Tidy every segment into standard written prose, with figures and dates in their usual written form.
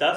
10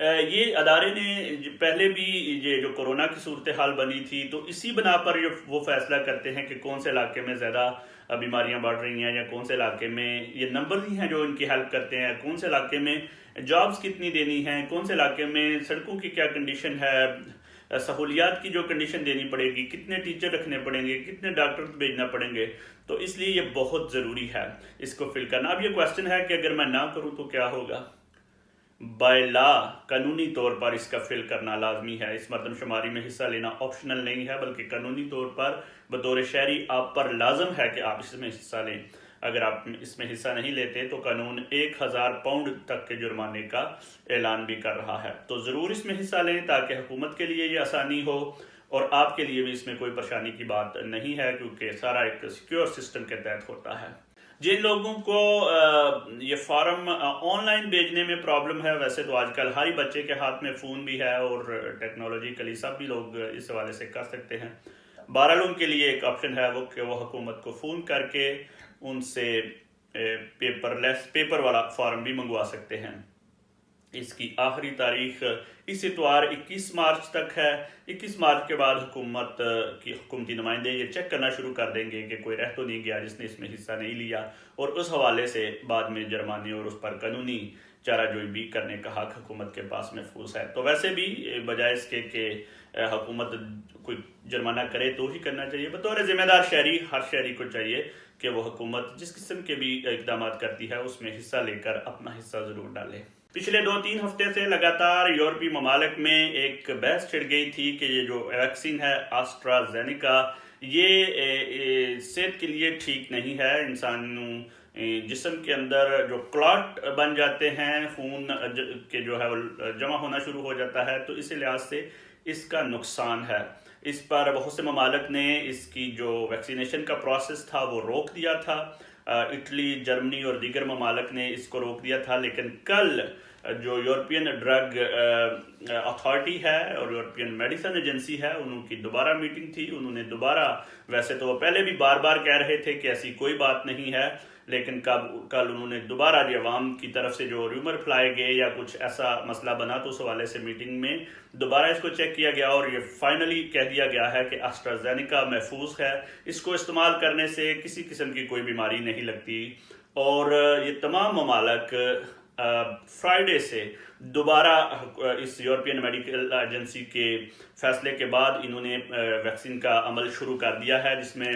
یہ ادارے نے پہلے بھی یہ جو کورونا کی صورتحال بنی تھی تو اسی بنا پر وہ فیصلہ کرتے ہیں کہ کون سے علاقے میں زیادہ بیماریاں بڑھ رہی ہیں، یا کون سے علاقے میں یہ نمبر ہی ہیں جو ان کی ہیلپ کرتے ہیں، کون سے علاقے میں جابز کتنی دینی ہیں، کون سے علاقے میں سڑکوں کی کیا کنڈیشن ہے، سہولیات کی جو کنڈیشن دینی پڑے گی، کتنے ٹیچر رکھنے پڑیں گے، کتنے ڈاکٹر بھیجنا پڑیں گے. تو اس لیے یہ بہت ضروری ہے اس کو فل کرنا. اب یہ کویسچن ہے کہ اگر میں نہ کروں تو کیا ہوگا؟ بائی لا قانونی طور پر اس کا فل کرنا لازمی ہے. اس مردم شماری میں حصہ لینا آپشنل نہیں ہے، بلکہ قانونی طور پر بطور شہری آپ پر لازم ہے کہ آپ اس میں حصہ لیں. اگر آپ اس میں حصہ نہیں لیتے تو قانون 1000 پاؤنڈ تک کے جرمانے کا اعلان بھی کر رہا ہے. تو ضرور اس میں حصہ لیں تاکہ حکومت کے لیے یہ آسانی ہو اور آپ کے لیے بھی اس میں کوئی پریشانی کی بات نہیں ہے، کیونکہ سارا ایک سیکیور سسٹم کے تحت ہوتا ہے. جن لوگوں کو یہ فارم آن لائن بھیجنے میں پرابلم ہے، ویسے تو آج کل ہر ہی بچے کے ہاتھ میں فون بھی ہے اور ٹیکنالوجیکلی سب بھی لوگ اس حوالے سے کر سکتے ہیں. بہرحال ان کے لیے ایک آپشن ہے وہ کہ وہ حکومت کو فون کر کے ان سے پیپر والا فارم بھی منگوا سکتے ہیں. اس کی آخری تاریخ اس اتوار 21 مارچ تک ہے. 21 مارچ کے بعد حکومت کی حکومتی نمائندے یہ چیک کرنا شروع کر دیں گے کہ کوئی رہ تو نہیں گیا جس نے اس میں حصہ نہیں لیا، اور اس حوالے سے بعد میں جرمانے اور اس پر قانونی چارہ جوئی بھی کرنے کا حق حکومت کے پاس محفوظ ہے. تو ویسے بھی بجائے اس کے کہ حکومت کوئی جرمانہ کرے تو ہی کرنا چاہیے. بطور ذمہ دار شہری ہر شہری کو چاہیے کہ وہ حکومت جس قسم کے بھی اقدامات کرتی ہے اس میں حصہ لے کر اپنا حصہ ضرور ڈالے. پچھلے 2-3 ہفتے سے لگاتار یورپی ممالک میں ایک بحث چھڑ گئی تھی کہ یہ جو ویکسین ہے آسٹرازینیکا یہ صحت کے لیے ٹھیک نہیں ہے. انسانوں جسم کے اندر جو کلاٹ بن جاتے ہیں، خون کے جو ہے وہ جمع ہونا شروع ہو جاتا ہے، تو اس لحاظ سے اس کا نقصان ہے. اس پر بہت سے ممالک نے اس کی جو ویکسینیشن کا پروسیس تھا وہ روک دیا تھا. اٹلی، جرمنی اور دیگر ممالک نے اس کو روک دیا تھا. لیکن کل جو یورپین ڈرگ اتھارٹی ہے اور یورپین میڈیسن ایجنسی ہے، انہوں کی دوبارہ میٹنگ تھی. انہوں نے دوبارہ، ویسے تو وہ پہلے بھی بار بار کہہ رہے تھے کہ ایسی کوئی بات نہیں ہے، لیکن کل انہوں نے دوبارہ جو عوام کی طرف سے جو ریومر پھیلائے گئے یا کچھ ایسا مسئلہ بنا تو اس حوالے سے میٹنگ میں دوبارہ اس کو چیک کیا گیا اور یہ فائنلی کہہ دیا گیا ہے کہ آسٹرازینیکا محفوظ ہے. اس کو استعمال کرنے سے کسی قسم کی کوئی بیماری نہیں لگتی. اور یہ تمام ممالک فرائیڈے سے دوبارہ اس یورپین میڈیکل ایجنسی کے فیصلے کے بعد انہوں نے ویکسین کا عمل شروع کر دیا ہے، جس میں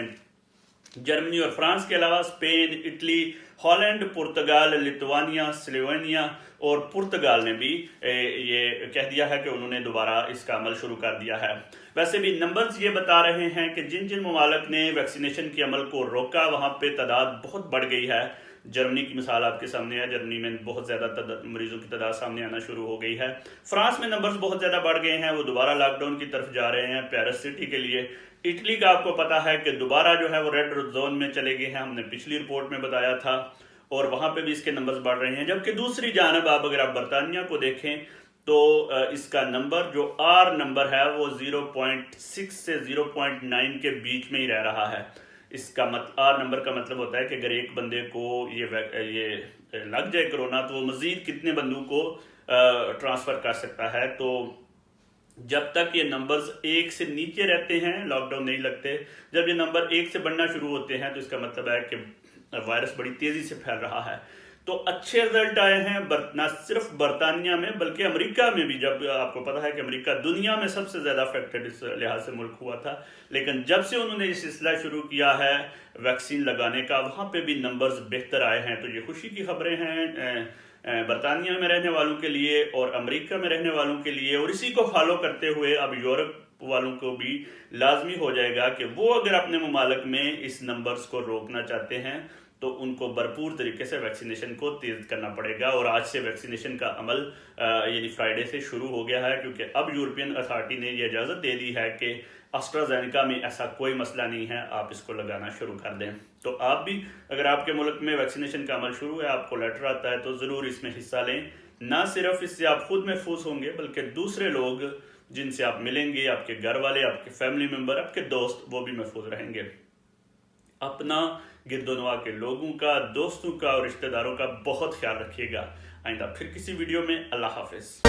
جرمنی اور فرانس کے علاوہ Spain, Italy, Holland, Portugal, Lithuania, Slovenia اور پرتگال نے بھی یہ کہہ دیا ہے کہ انہوں نے دوبارہ اس کا عمل شروع کر دیا ہے. ویسے بھی نمبرز یہ بتا رہے ہیں کہ جن ممالک نے ویکسینیشن کے عمل کو روکا وہاں پہ تعداد بہت بڑھ گئی ہے. جرمنی کی مثال آپ کے سامنے ہے، جرمنی میں بہت زیادہ مریضوں کی تعداد سامنے آنا شروع ہو گئی ہے. فرانس میں نمبرز بہت زیادہ بڑھ گئے ہیں، وہ دوبارہ لاک ڈاؤن کی طرف جا رہے ہیں پیرس سٹی کے لیے. اٹلی کا آپ کو پتا ہے کہ دوبارہ جو ہے وہ ریڈ زون میں چلے گئے ہیں، ہم نے پچھلی رپورٹ میں بتایا تھا، اور وہاں پہ بھی اس کے نمبرز بڑھ رہے ہیں. جبکہ دوسری جانب اگر آپ برطانیہ کو دیکھیں تو اس کا نمبر جو آر نمبر ہے وہ 0.6 سے 0.9 کے بیچ میں ہی رہ رہا ہے. اس کا آر نمبر کا مطلب ہوتا ہے کہ اگر ایک بندے کو یہ لگ جائے کرونا تو وہ مزید کتنے بندوں کو ٹرانسفر کر سکتا ہے. تو جب تک یہ نمبرز 1 سے نیچے رہتے ہیں لاک ڈاؤن نہیں لگتے. جب یہ نمبر 1 سے بڑھنا شروع ہوتے ہیں تو اس کا مطلب ہے کہ وائرس بڑی تیزی سے پھیل رہا ہے. تو اچھے رزلٹ آئے ہیں نہ صرف برطانیہ میں بلکہ امریکہ میں بھی. جب آپ کو پتا ہے کہ امریکہ دنیا میں سب سے زیادہ افیکٹڈ اس لحاظ سے ملک ہوا تھا، لیکن جب سے انہوں نے یہ سلسلہ شروع کیا ہے ویکسین لگانے کا وہاں پہ بھی نمبرز بہتر آئے ہیں. تو یہ خوشی کی خبریں ہیں برطانیہ میں رہنے والوں کے لیے اور امریکہ میں رہنے والوں کے لیے. اور اسی کو فالو کرتے ہوئے اب یورپ والوں کو بھی لازمی ہو جائے گا کہ وہ اگر اپنے ممالک میں اس نمبرز کو روکنا چاہتے ہیں تو ان کو بھرپور طریقے سے ویکسینیشن کو تیز کرنا پڑے گا. اور آج سے ویکسینیشن کا عمل یعنی فرائیڈے سے شروع ہو گیا ہے، کیونکہ اب یورپین اتھارٹی نے یہ اجازت دے دی ہے کہ آسٹرازینیکا میں ایسا کوئی مسئلہ نہیں ہے، آپ اس کو لگانا شروع کر دیں. تو آپ بھی اگر آپ کے ملک میں ویکسینیشن کا عمل شروع ہے، آپ کو لیٹر آتا ہے، تو ضرور اس میں حصہ لیں. نہ صرف اس سے آپ خود محفوظ ہوں گے بلکہ دوسرے لوگ جن سے آپ ملیں گے، آپ کے گھر والے، آپ کے فیملی ممبر، آپ کے دوست، وہ بھی محفوظ رہیں گے. اپنا گرد و نواح کے لوگوں کا، دوستوں کا اور رشتہ داروں کا بہت خیال رکھیے گا۔ آئندہ پھر کسی ویڈیو میں، اللہ حافظ۔